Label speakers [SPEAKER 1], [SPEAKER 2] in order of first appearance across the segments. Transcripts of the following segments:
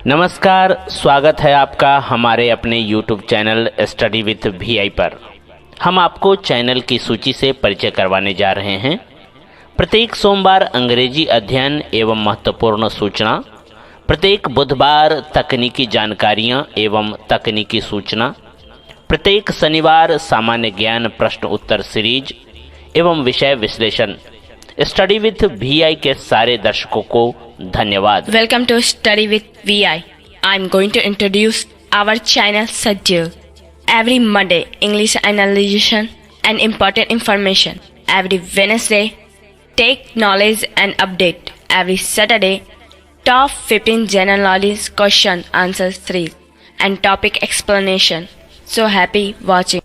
[SPEAKER 1] नमस्कार, स्वागत है आपका हमारे अपने YouTube channel study with VI पर। हम आपको चैनल की सूची से परिचय करवाने जा रहे हैं। प्रत्येक सोमवार अंग्रेजी अध्ययन एवं महत्वपूर्ण सूचना, प्रत्येक बुधवार तकनीकी जानकारियां एवं तकनीकी सूचना, प्रत्येक शनिवार सामान्य ज्ञान प्रश्न उत्तर सीरीज एवं विषय विश्लेषण। स्टडी विथ VI के सारे दर्शकों को धन्यवाद।
[SPEAKER 2] Welcome to Study with VI. I'm going to introduce our channel schedule. Every Monday, English analysis and important information. Every Wednesday, take knowledge and update. Every Saturday, top 15 general knowledge question answer 3 and topic explanation. So happy watching.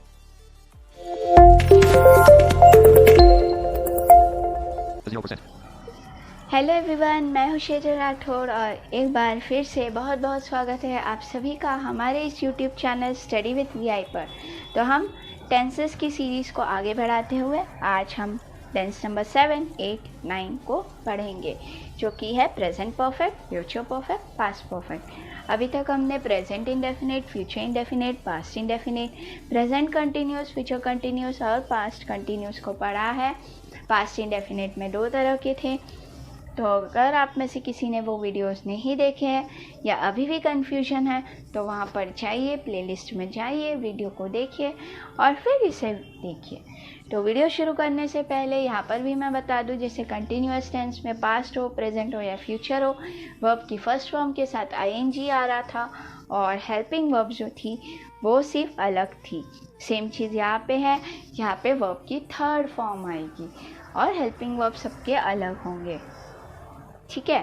[SPEAKER 3] Hello everyone, मैं हूँ शेजर राठौर और एक बार फिर से बहुत बहुत स्वागत है आप सभी का हमारे इस YouTube channel study with VI पर। तो हम टेंसेस की सीरीज़ को आगे बढ़ाते हुए आज हम टेंस नंबर 7, 8, 9 को पढ़ेंगे, जो कि है present perfect, future perfect, past perfect. अभी तक हमने present indefinite, future indefinite, past indefinite, present continuous, future continuous और पास्ट कंटिन्यूस को पढ़ा है। पास्ट इंडेफिनिट में 2 तरह के थे, तो अगर आप में से किसी ने वो वीडियोस नहीं देखे हैं या अभी भी कंफ्यूजन है तो वहाँ पर जाइए, प्लेलिस्ट में जाइए, वीडियो को देखिए और फिर इसे देखिए। तो वीडियो शुरू करने से पहले यहाँ पर भी मैं बता दूँ, जैसे कंटिन्यूअस टेंस में पास्ट हो, प्रेजेंट हो या फ्यूचर हो, वर्ब की फर्स्ट फॉर्म के साथ ING आ रहा था और हेल्पिंग वर्ब जो थी वो सिर्फ अलग थी। सेम चीज़ यहाँ पे है, यहाँ पे वर्ब की थर्ड फॉर्म आएगी और हेल्पिंग वर्ब सबके अलग होंगे। ठीक है,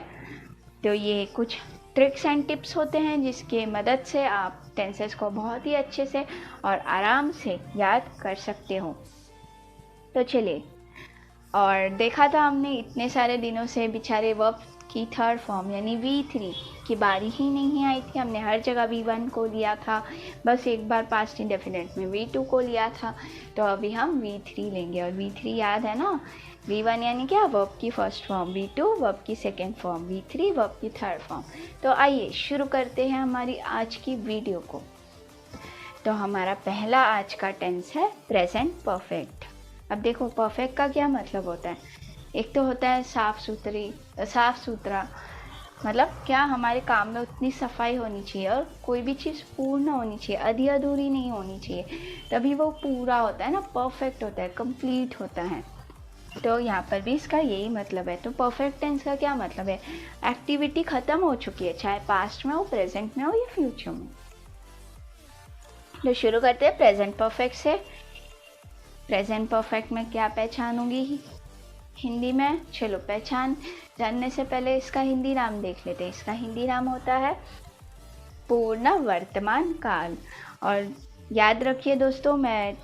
[SPEAKER 3] तो ये कुछ ट्रिक्स एंड टिप्स होते हैं जिसके मदद से आप टेंसेस को बहुत ही अच्छे से और आराम से याद कर सकते हो। तो चलिए, और देखा था हमने इतने सारे दिनों से बेचारे वर्ब की थर्ड फॉर्म यानी V3 की बारी ही नहीं आई थी। हमने हर जगह V1 को लिया था, बस एक बार पास्ट इंडेफिनिट में V2 को लिया था। तो अभी हम V3 लेंगे और V3 याद है ना, V1 यानी क्या, वर्ब की फर्स्ट फॉर्म, V2 वर्ब की सेकेंड फॉर्म, V3 वर्ब की थर्ड फॉर्म। तो आइए शुरू करते हैं हमारी आज की वीडियो को। तो हमारा पहला आज का टेंस है प्रेजेंट परफेक्ट। अब देखो, परफेक्ट का क्या मतलब होता है। एक तो होता है साफ सुथरा, मतलब क्या हमारे काम में उतनी सफाई होनी चाहिए और कोई भी चीज़ पूर्ण होनी चाहिए, आधी अधूरी नहीं होनी चाहिए, तभी वो पूरा होता है ना, परफेक्ट होता है, कंप्लीट होता है। तो यहाँ पर भी इसका यही मतलब है। तो परफेक्ट टेंस का क्या मतलब है, एक्टिविटी ख़त्म हो चुकी है, चाहे पास्ट में हो, प्रेजेंट में हो या फ्यूचर में। तो शुरू करते हैं प्रेजेंट परफेक्ट से। प्रेजेंट परफेक्ट में क्या पहचानूंगी हिंदी में, चलो पहचान जानने से पहले इसका हिंदी नाम देख लेते हैं। इसका हिंदी नाम होता है पूर्ण वर्तमान काल। और याद रखिए दोस्तों, मैं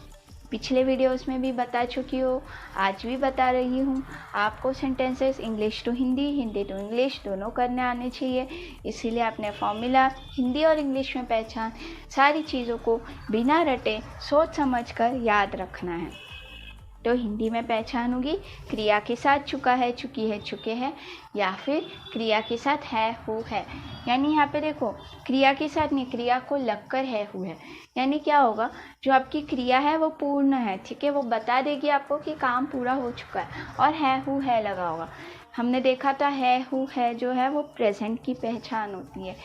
[SPEAKER 3] पिछले वीडियोस में भी बता चुकी हूँ, आज भी बता रही हूँ, आपको sentences English to Hindi, Hindi to English दोनों करने आने चाहिए। इसीलिए आपने फॉर्मूला हिंदी और इंग्लिश में पहचान सारी चीज़ों को बिना रटे सोच समझ कर याद रखना है। तो हिंदी में पहचानूंगी क्रिया के साथ चुका है, चुकी है, चुके हैं, या फिर क्रिया के साथ है, हु है। यानी यहाँ पे देखो, क्रिया के साथ नहीं, क्रिया को लगकर है, हु है। यानी क्या होगा, जो आपकी क्रिया है वो पूर्ण है, ठीक है, वो बता देगी आपको कि काम पूरा हो चुका है, और है, हु है लगा होगा। हमने देखा था है, हु है जो है वो प्रेजेंट की पहचान होती है,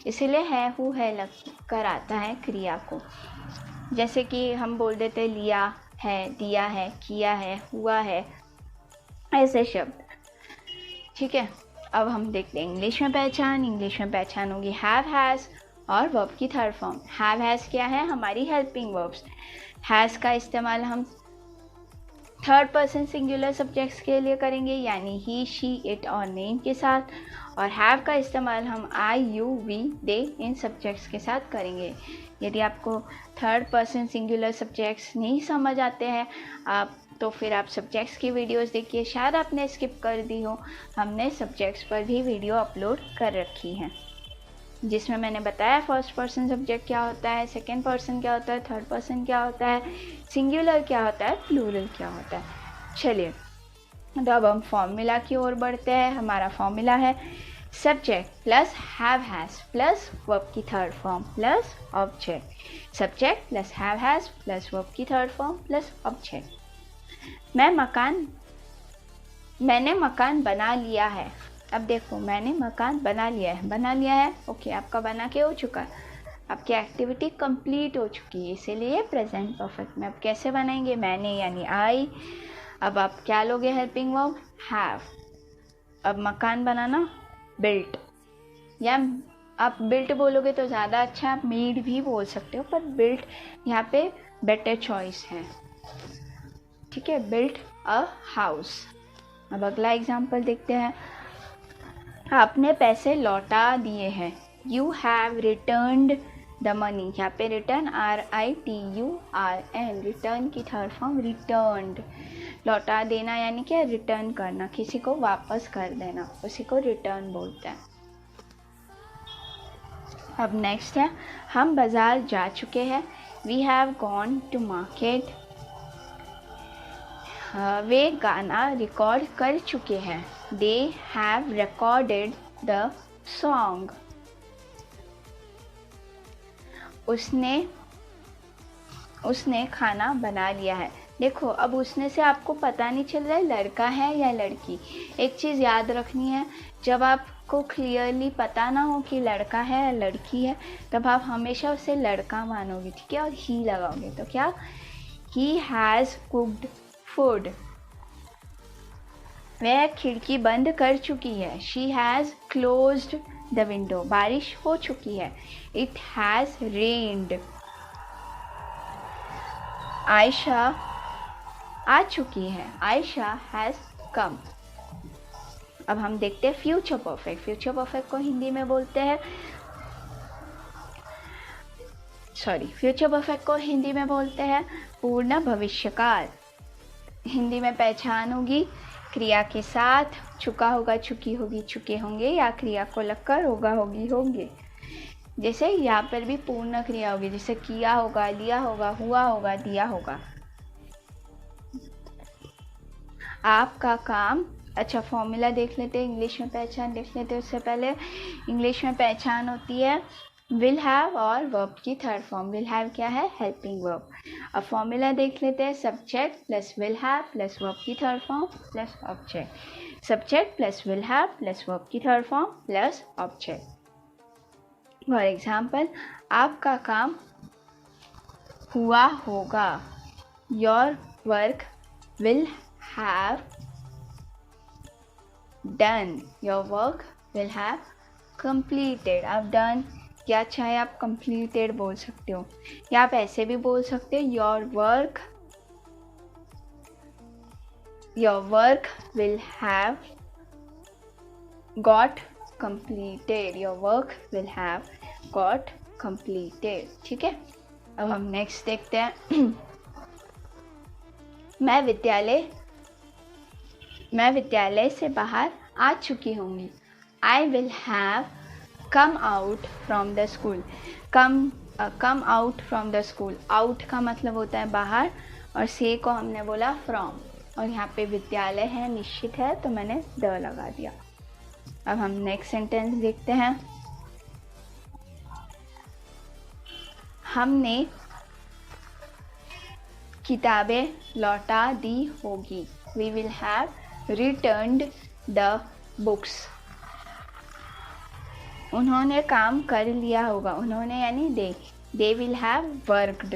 [SPEAKER 3] इसीलिए है, हु है लग कर आता है क्रिया को। जैसे कि हम बोल देते लिया है, दिया है, किया है, हुआ है, ऐसे शब्द। ठीक है, अब हम देखते हैं इंग्लिश में पहचान। इंग्लिश में पहचान होगी हैव, हैज़ और वर्ब की थर्ड फॉर्म। हैव, हैज़ क्या है, हमारी हेल्पिंग वर्ब्स। हैज़ का इस्तेमाल हम थर्ड पर्सन सिंगुलर सब्जेक्ट्स के लिए करेंगे, यानी ही, शी, इट और नेम के साथ। और हैव का इस्तेमाल हम आई, यू, वी, दे इन सब्जेक्ट्स के साथ करेंगे। यदि आपको थर्ड पर्सन सिंगुलर सब्जेक्ट्स नहीं समझ आते हैं तो फिर आप सब्जेक्ट्स की वीडियोस देखिए, शायद आपने स्किप कर दी हो। हमने सब्जेक्ट्स पर भी वीडियो अपलोड कर रखी है, जिसमें मैंने बताया फर्स्ट पर्सन सब्जेक्ट क्या होता है, सेकंड पर्सन क्या होता है, थर्ड पर्सन क्या होता है, सिंगुलर क्या होता है, प्लूरल क्या होता है। चलिए, तो अब हम फॉर्मूला की ओर बढ़ते हैं। हमारा फॉर्मूला है subject plus have has plus verb की third form plus object. Subject plus have has plus verb की थर्ड फॉर्म प्लस ऑब्जेक्ट। मैंने मकान बना लिया है। अब देखो, मैंने मकान बना लिया है। ओके, आपका बना के हो चुका है, आपकी एक्टिविटी कंप्लीट हो चुकी है, इसीलिए प्रेजेंट परफेक्ट में। अब कैसे बनाएंगे? मैंने यानी आई। अब आप क्या लोगे? Helping verb have. अब मकान बनाना बिल्ट, या आप बिल्ट बोलोगे तो ज़्यादा अच्छा, आप मेड भी बोल सकते हो, पर बिल्ट यहाँ पे बेटर चॉइस है। ठीक है, बिल्ट अ हाउस। अब अगला एग्जाम्पल देखते हैं। आपने पैसे लौटा दिए हैं। You have returned the money. यहाँ पे रिटर्न RITURN, रिटर्न की थर्ड फॉर्म रिटर्नड। लौटा देना यानी क्या? रिटर्न करना, किसी को वापस कर देना, उसी को रिटर्न बोलते हैं। अब नेक्स्ट है, हम बाजार जा चुके हैं। We have gone to market. वे गाना रिकॉर्ड कर चुके हैं। They have recorded the song. उसने खाना बना लिया है। देखो, अब उसने से आपको पता नहीं चल रहा है लड़का है या लड़की। एक चीज़ याद रखनी है, जब आपको क्लियरली पता ना हो कि लड़का है या लड़की है, तब आप हमेशा उसे लड़का मानोगे, ठीक है, और ही लगाओगे। तो क्या? He has cooked food. वह खिड़की बंद कर चुकी है। She has closed the window. बारिश हो चुकी है। इट हैज़ रेन्ड। आयशा आ चुकी है। Ayesha has come. अब हम देखते हैं फ्यूचर परफेक्ट। फ्यूचर परफेक्ट को हिंदी में बोलते हैं, फ्यूचर परफेक्ट को हिंदी में बोलते हैं पूर्ण भविष्यकाल। हिंदी में पहचान होगी क्रिया के साथ, चुका होगा, चुकी होगी, चुके होंगे, या क्रिया को लगकर होगा, होगी, होंगे। जैसे यहाँ पर भी पूर्ण क्रिया होगी, जैसे किया होगा, लिया होगा, हुआ होगा, दिया होगा। आपका काम। अच्छा, फॉर्मूला देख लेते हैं, इंग्लिश में पहचान देख लेते हैं। उससे पहले इंग्लिश में पहचान होती है विल हैव और वर्ब की थर्ड फॉर्म। विल हैव क्या है? Helping verb. अब फॉर्मूला देख लेते हैं, subject plus will have plus verb की third form plus object. Subject plus will have plus verb की third form plus object. For example, आपका काम हुआ होगा। Your work will have done. Your work will have completed। अब done क्या चाहे आप completed बोल सकते हो, या आप ऐसे भी बोल सकते हो your work will have got completed। your work will have got completed। ठीक है, अब हम नेक्स्ट देखते हैं। मैं विद्यालय से बाहर आ चुकी होंगी। I will have come out from the school। come out from the school। out का मतलब होता है बाहर, और से को हमने बोला from, और यहाँ पे विद्यालय है, निश्चित है, तो मैंने द लगा दिया। अब हम नेक्स्ट सेंटेंस देखते हैं। हमने किताबें लौटा दी होगी। We will have returned the books। उन्होंने काम कर लिया होगा। उन्होंने यानी they will have worked।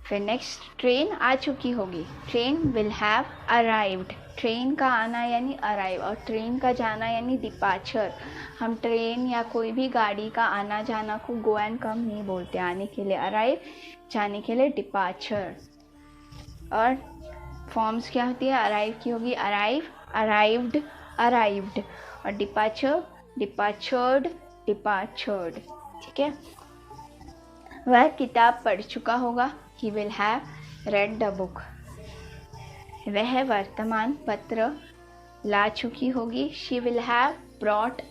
[SPEAKER 3] फिर नेक्स्ट, ट्रेन आ चुकी होगी। Train will have arrived। Train का आना यानी arrive, और ट्रेन का जाना यानी डिपार्चर। हम ट्रेन या कोई भी गाड़ी का आना जाना को go and come नहीं बोलते। आने के लिए arrive, जाने के लिए डिपार्चर। और फॉर्म्स क्या होती है? arrive की होगी arrive, arrived, arrived, और डिपार्चर डिपार्चर्ड, डिपार्चर्ड। ठीक है, वह किताब पढ़ चुका होगा। He will have read the book। वह वर्तमान पत्र ला चुकी होगी। She will have brought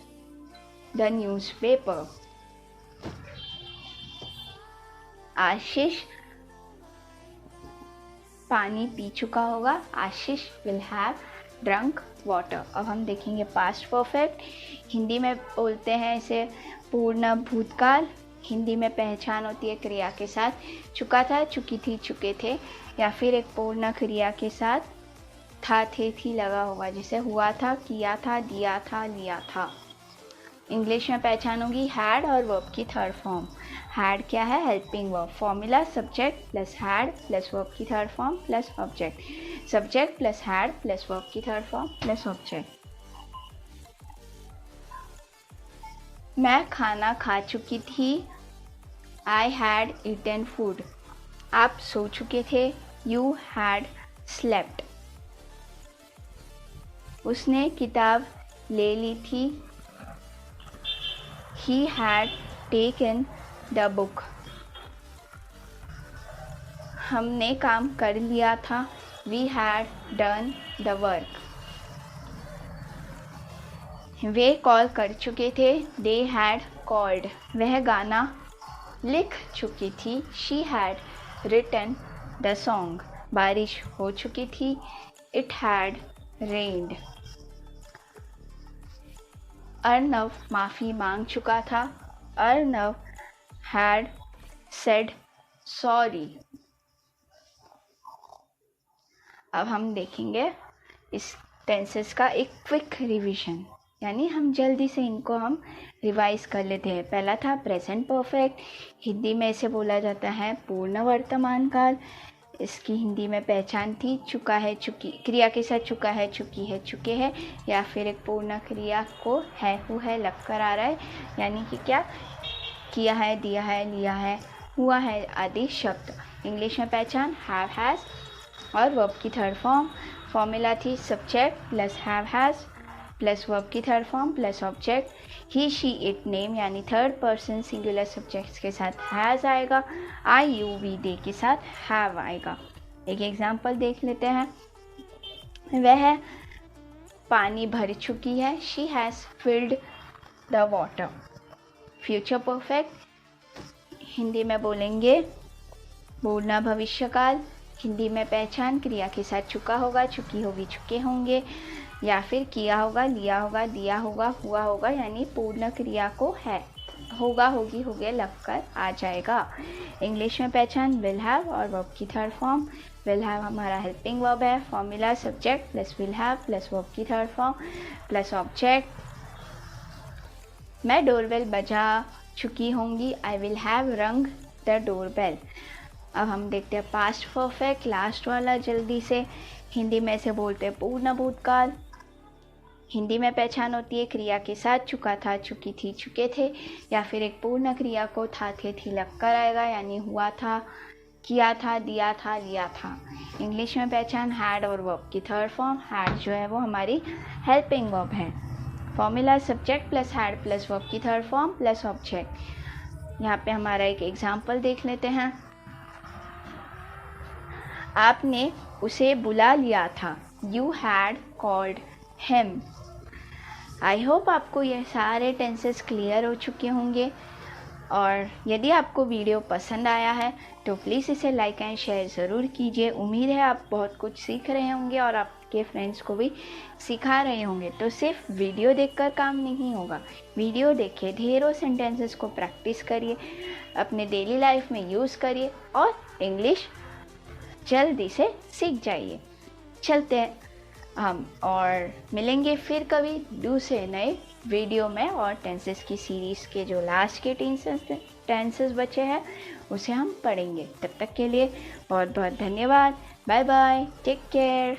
[SPEAKER 3] the newspaper। आशीष पानी पी चुका होगा। आशीष will have ड्रंक वाटर। अब हम देखेंगे पास्ट परफेक्ट। हिंदी में बोलते हैं इसे पूर्ण भूतकाल। हिंदी में पहचान होती है क्रिया के साथ चुका था, चुकी थी, चुके थे, या फिर एक पूर्ण क्रिया के साथ था, थे, थी लगा होगा, जैसे हुआ था, किया था, दिया था, लिया था। इंग्लिश में पहचान होगी हैड और वर्ब की थर्ड फॉर्म। हैड क्या है? Helping verb. Formula subject plus had plus verb की third form plus object. Subject plus had plus verb की थर्ड फॉर्म प्लस ऑब्जेक्ट। मैं खाना खा चुकी थी। I had eaten food. आप सो चुके थे। You had slept. उसने किताब ले ली थी। He had taken the book. हमने काम कर लिया था। We had done the work. Way call कर चुके थे। They had called. वह गाना लिख चुकी थी। She had written the song. बारिश हो चुकी थी। It had rained. अर्नव माफ़ी मांग चुका था। Arnav had said sorry. अब हम देखेंगे इस टेंसेस का एक क्विक रिवीजन, यानी हम जल्दी से इनको हम रिवाइज कर लेते हैं। पहला था प्रेजेंट परफेक्ट। हिंदी में इसे बोला जाता है पूर्ण वर्तमान काल। इसकी हिंदी में पहचान थी चुका है, चुकी, क्रिया के साथ चुका है, चुकी है, चुके हैं, या फिर एक पूर्ण क्रिया को है, हु है लग कर आ रहा है, यानी कि क्या किया है, दिया है, लिया है, हुआ है आदि शब्द। इंग्लिश में पहचान हैव, हैज़ और वर्ब की थर्ड फॉर्म। फॉर्मूला थी subject plus have, has plus verb की third form plus object. He, she, it, name यानी थर्ड पर्सन सिंगुलर सब्जेक्ट्स के साथ हैज़ आएगा। आई, यू, वी, दे के साथ हैव आएगा। एक एग्जांपल देख लेते हैं। वह पानी भर चुकी है। She has filled the water. Future perfect Hindi में बोलेंगे बोलना भविष्यकाल। हिंदी में पहचान क्रिया के साथ चुका होगा, चुकी होगी, चुके होंगे, या फिर किया होगा, लिया होगा, दिया होगा, हुआ होगा, यानी पूर्ण क्रिया को है, होगा, होगी, हो गया लगकर आ जाएगा। इंग्लिश में पहचान विल हैव और वर्ब की थर्ड फॉर्म। विल हैव हमारा हेल्पिंग वर्ब है। Formula subject plus will have plus verb की थर्ड फॉर्म प्लस ऑब्जेक्ट। मैं डोरबेल बजा चुकी होंगी। आई विल हैव रंग द डोरबेल। अब हम देखते हैं पास्ट परफेक्ट, लास्ट वाला जल्दी से। हिंदी में से बोलते हैं पूर्ण भूतकाल। हिंदी में पहचान होती है क्रिया के साथ चुका था, चुकी थी, चुके थे, या फिर एक पूर्ण क्रिया को था, थे, थी लग कर आएगा, यानी हुआ था, किया था, दिया था, लिया था। इंग्लिश में पहचान हैड और वर्ब की थर्ड फॉर्म। हैड जो है वो हमारी हेल्पिंग वर्ब है। Formula subject plus had plus verb की थर्ड फॉर्म प्लस ऑब्जेक्ट। यहाँ पे हमारा एक एग्जाम्पल देख लेते हैं। आपने उसे बुला लिया था। You had called him. I hope आपको ये सारे टेंसेस क्लियर हो चुके होंगे, और यदि आपको वीडियो पसंद आया है तो प्लीज़ इसे लाइक एंड शेयर ज़रूर कीजिए। उम्मीद है आप बहुत कुछ सीख रहे होंगे और आपके फ्रेंड्स को भी सिखा रहे होंगे। तो सिर्फ वीडियो देखकर काम नहीं होगा, वीडियो देखिए, ढेरों सेंटेंसेस को प्रैक्टिस करिए, अपने डेली लाइफ में यूज़ करिए और इंग्लिश जल्दी से सीख जाइए। चलते हैं हम और मिलेंगे फिर कभी दूसरे नए वीडियो में, और टेंसेस की सीरीज़ के जो लास्ट के टेंसेस बचे हैं उसे हम पढ़ेंगे। तब तक के लिए बहुत बहुत धन्यवाद। Bye bye, take care.